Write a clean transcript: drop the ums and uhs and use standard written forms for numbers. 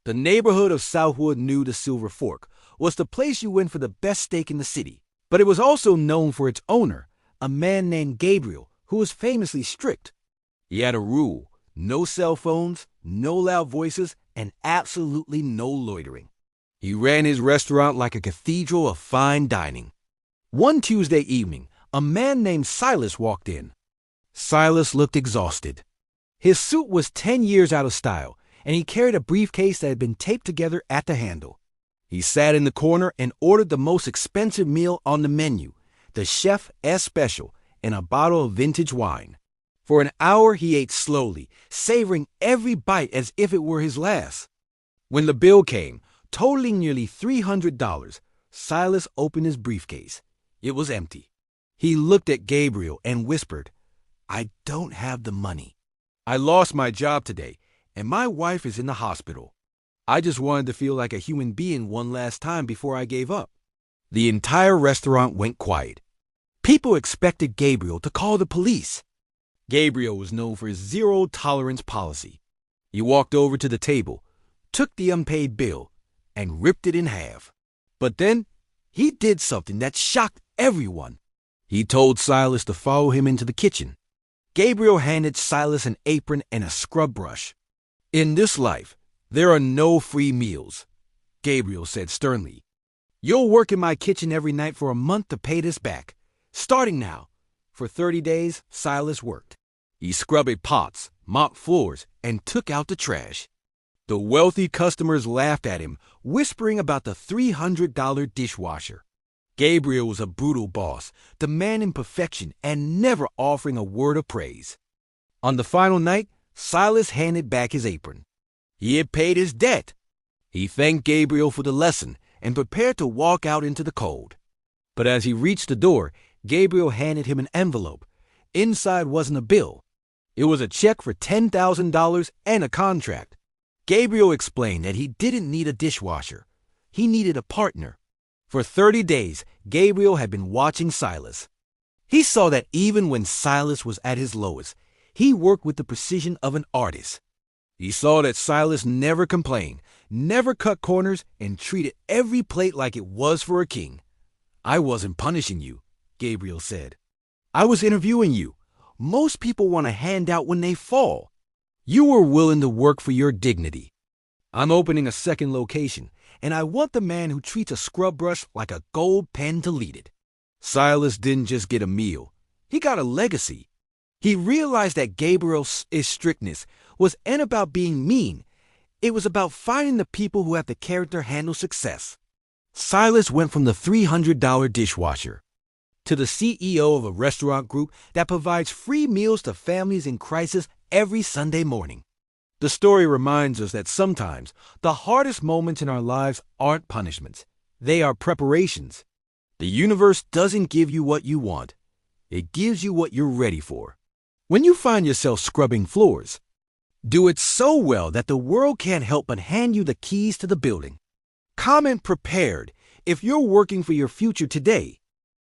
The neighborhood of Southwood New to Silver Fork was the place you went for the best steak in the city, but it was also known for its owner, a man named Gabriel, who was famously strict. He had a rule: no cell phones, no loud voices, and absolutely no loitering. He ran his restaurant like a cathedral of fine dining. One Tuesday evening, a man named Silas walked in. Silas looked exhausted. His suit was 10 years out of style, and he carried a briefcase that had been taped together at the handle. He sat in the corner and ordered the most expensive meal on the menu, the Chef S Special, and a bottle of vintage wine. For an hour he ate slowly, savoring every bite as if it were his last. When the bill came, totaling nearly $300, Silas opened his briefcase. It was empty. He looked at Gabriel and whispered, "I don't have the money. I lost my job today, and my wife is in the hospital. I just wanted to feel like a human being one last time before I gave up." The entire restaurant went quiet. People expected Gabriel to call the police. Gabriel was known for his zero-tolerance policy. He walked over to the table, took the unpaid bill, and ripped it in half. But then, he did something that shocked everyone. He told Silas to follow him into the kitchen. Gabriel handed Silas an apron and a scrub brush. "In this life, there are no free meals," Gabriel said sternly. "You'll work in my kitchen every night for a month to pay this back. Starting now." For 30 days, Silas worked. He scrubbed pots, mopped floors, and took out the trash. The wealthy customers laughed at him, whispering about the $300 dishwasher. Gabriel was a brutal boss, demanding perfection and never offering a word of praise. On the final night, Silas handed back his apron. He had paid his debt. He thanked Gabriel for the lesson and prepared to walk out into the cold. But as he reached the door, Gabriel handed him an envelope. Inside wasn't a bill. It was a check for $10,000 and a contract. Gabriel explained that he didn't need a dishwasher. He needed a partner. For 30 days, Gabriel had been watching Silas. He saw that even when Silas was at his lowest, he worked with the precision of an artist. He saw that Silas never complained, never cut corners, and treated every plate like it was for a king. "I wasn't punishing you," Gabriel said. "I was interviewing you. Most people want a handout when they fall. You were willing to work for your dignity. I'm opening a second location, and I want the man who treats a scrub brush like a gold pen to lead it." Silas didn't just get a meal. He got a legacy. He realized that Gabriel's strictness wasn't about being mean. It was about finding the people who have the character handle success. Silas went from the $300 dishwasher to the CEO of a restaurant group that provides free meals to families in crisis every Sunday morning. The story reminds us that sometimes the hardest moments in our lives aren't punishments. They are preparations. The universe doesn't give you what you want. It gives you what you're ready for. When you find yourself scrubbing floors, do it so well that the world can't help but hand you the keys to the building. Comment prepared if you're working for your future today.